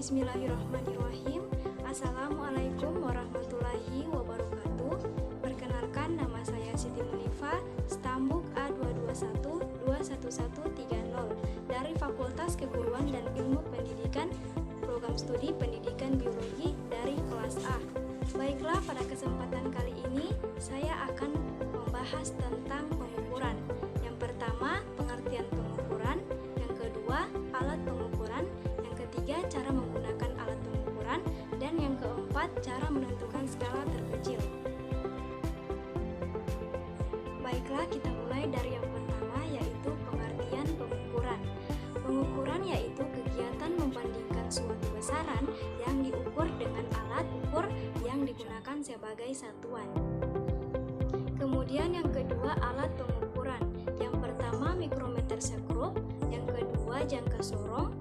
Bismillahirrahmanirrahim. Assalamualaikum warahmatullahi wabarakatuh. Perkenalkan, nama saya Siti Munifah, Stambuk A221-21130 dari Fakultas Keguruan dan Ilmu Pendidikan, Program Studi Pendidikan Biologi dari kelas A. Baiklah, pada kesempatan kali ini saya akan membahas tentang pengukuran. Yang pertama, pengertian pengukuran. Yang kedua, alat pengukuran. Yang ketiga, cara menggunakan alat pengukuran. Dan yang keempat, cara menentukan skala terkecil. Baiklah, kita mulai dari yang pertama, yaitu pengertian pengukuran. Pengukuran yaitu kegiatan membandingkan suatu besaran yang diukur dengan alat ukur yang digunakan sebagai satuan. Kemudian yang kedua, alat pengukuran. Yang pertama, mikrometer sekrup. Yang kedua, jangka sorong.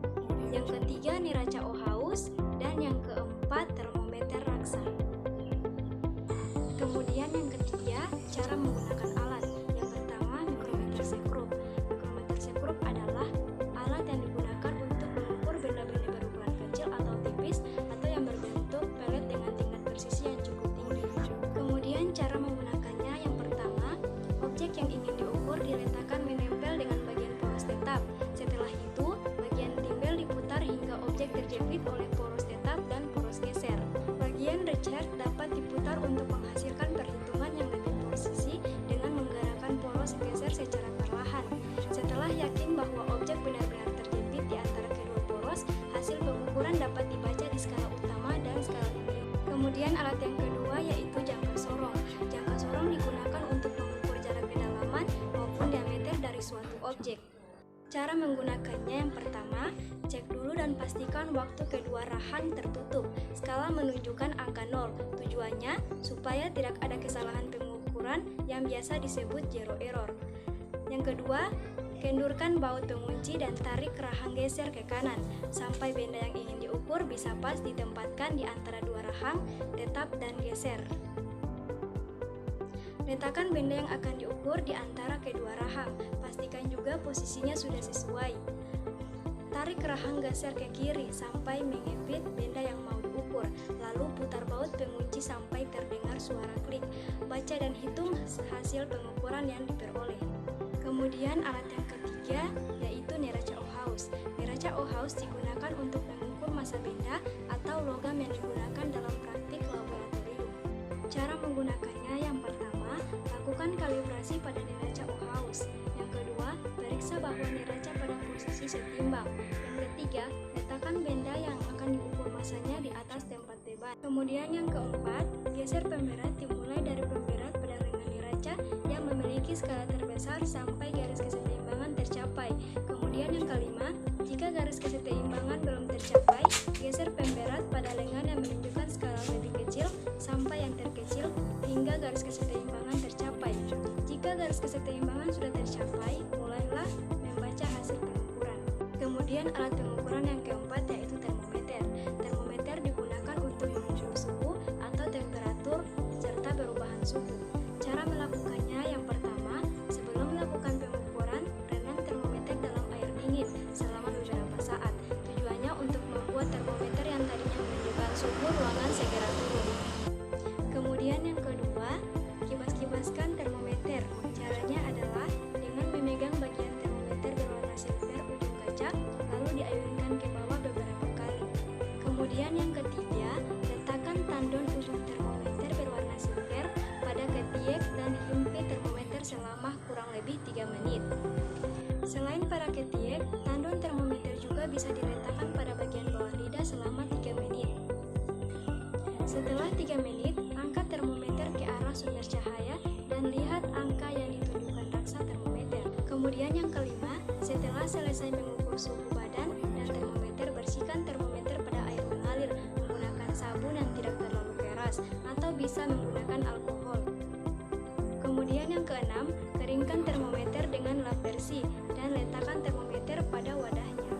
Yang ketiga, neraca Ohaus. Dan yang keempat, termometer raksa. Kemudian yang ketiga, cara menggunakan alat. Yang pertama, mikrometer sekrup. Mikrometer sekrup adalah alat yang digunakan untuk mengukur benda-benda berukuran kecil atau tipis atau yang berbentuk pelet dengan tingkat presisi yang cukup tinggi. Kemudian cara menggunakannya, yang pertama, objek yang ingin diukur diletakkan menempel dengan bagian poros tetap. Setelah itu, bagian timbel diputar hingga objek terjepit oleh poros tetap dan poros geser. Bagian Ricard dapat diputar untuk menghasilkan perhitungan yang lebih presisi dengan menggerakkan poros geser secara perlahan. Setelah yakin bahwa objek benar-benar terjepit di antara kedua poros, hasil pengukuran dapat dibaca di skala utama dan skala minimum. Kemudian alat yang kedua yaitu jangka sorong. Jangka sorong digunakan untuk mengukur jarak kedalaman maupun diameter dari suatu objek. Cara menggunakannya, yang pertama, cek dulu dan pastikan waktu kedua rahan tertutup. Skala menunjukkan angka 0. Tujuannya supaya tidak ada kesalahan pengukuran yang biasa disebut zero error. Yang kedua, kendurkan baut pengunci dan tarik rahang geser ke kanan sampai benda yang ingin diukur bisa pas ditempatkan di antara dua rahang tetap dan geser. Letakkan benda yang akan diukur di antara kedua rahang. Pastikan juga posisinya sudah sesuai. Tarik rahang geser ke kiri sampai mengepit benda yang mau diukur. Lalu putar baut pengunci sampai terdengar suara klik. Baca dan hitung hasil pengukuran yang diperoleh. Kemudian alat yang ketiga yaitu neraca Ohaus. Neraca Ohaus digunakan untuk mengukur massa benda atau logam yang digunakan dalam praktik laboratorium. Cara menggunakannya, yang pertama, lakukan kalibrasi pada neraca Ohaus. Yang kedua, periksa bahwa neraca pada posisi setimbang. Yang ketiga, letakkan benda yang akan diukur massanya di atas tempat beban. Kemudian yang keempat, geser pemberat dimulai dari pemberat pada lengan neraca yang memiliki skala terbesar sampai garis kesetimbangan tercapai. Kemudian yang kelima, jika garis kesetimbangan belum tercapai, geser pemberat pada lengan yang menunjukkan skala lebih kecil sampai yang terkecil hingga garis kesetimbangan tercapai. Jika garis kesetimbangan sudah tercapai, mulailah membaca hasil pengukuran. Kemudian alat pengukuran yang keempat yaitu termometer. Termometer digunakan untuk mengukur suhu atau temperatur serta perubahan suhu. Cara melakukannya, yang pertama, sebelum melakukan pengukuran, rendam termometer dalam air dingin selama beberapa saat. Tujuannya untuk membuat termometer yang tadinya menunjukkan suhu ruangan segera turun. Kemudian yang kedua, kibas-kibaskan termometer. Caranya adalah dengan memegang bagian termometer berwarna silver ujung kaca, lalu diayunkan ke bawah beberapa kali. Kemudian yang ketiga, letakkan tandon ujung termometer berwarna silver pada ketiak dan himpit termometer selama kurang lebih 3 menit. Selain pada ketiak, tandon termometer juga bisa diletakkan pada bagian bawah lidah selama 3 menit. Setelah 3 menit, angkat termometer ke arah sumber cahaya dan lihat angka yang ditunjukkan raksa termometer. Kemudian yang kelima, setelah selesai mengukur suhu badan dan termometer, bersihkan termometer pada air mengalir menggunakan sabun yang tidak terlalu keras atau bisa menggunakan alkohol. Kemudian yang keenam, keringkan termometer dengan lap bersih dan letakkan termometer pada wadahnya.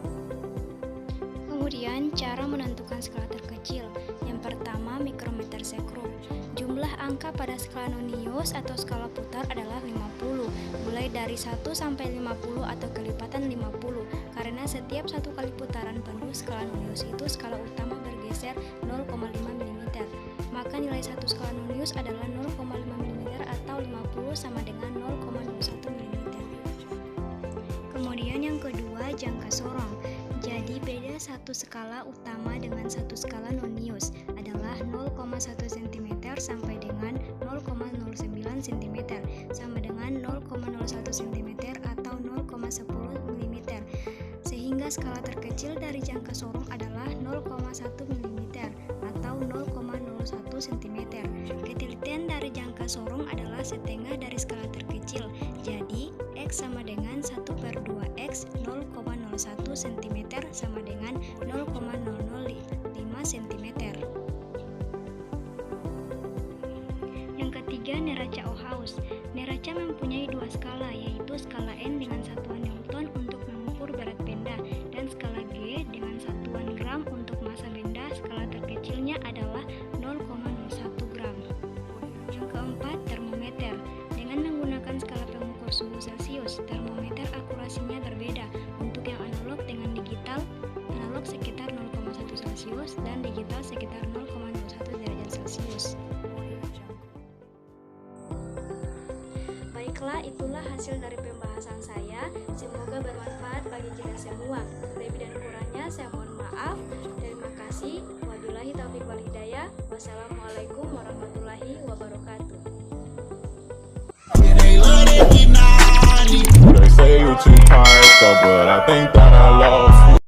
Kemudian cara menentukan skala terkecil. Yang pertama, mikrometer sekrup. Jumlah angka pada skala Nonius atau skala putar adalah 50. Mulai dari 1 sampai 50 atau kelipatan 50. Karena Karena setiap satu kali putaran penuh skala nonius itu skala utama bergeser 0,5 mm. Maka nilai satu skala nonius adalah 0,5 mm atau 50 sama dengan 0,01 mm. Kemudian yang kedua, jangka sorong. Jadi beda satu skala utama dengan satu skala nonius adalah 0,1 cm sampai dengan 0,09 cm sama dengan 0,01 cm atau 0,10 mm. Sehingga skala terkecil dari jangka sorong adalah 0,1 mm atau 0,01 cm. Ketelitian dari jangka sorong adalah setengah dari skala terkecil. Jadi X sama dengan 1/2X 0,01 cm sama dengan 0,005 cm. Yang ketiga, neraca Ohaus. Neraca mempunyai dua skala, yaitu skala N dengan satuan Newton untuk mengukur berat benda dan skala G dengan satuan gram untuk massa benda. Skala terkecilnya adalah 0,01 gram. Yang keempat, termometer. Dengan menggunakan skala pengukur suhu Celcius, termometer akurasinya berbeda. Untuk yang analog dengan digital, analog sekitar 0,1 Celcius dan digital sekitar 0,01 derajat Celcius. Baiklah, itulah hasil dari pembahasan saya. Semoga bermanfaat bagi kita semua. Lebih dan kurangnya saya mohon maaf. Terima kasih. Wabillahi taufiq wal hidayah. Wassalamualaikum warahmatullahi wabarakatuh. They say you're too tired, but I think that I lost you.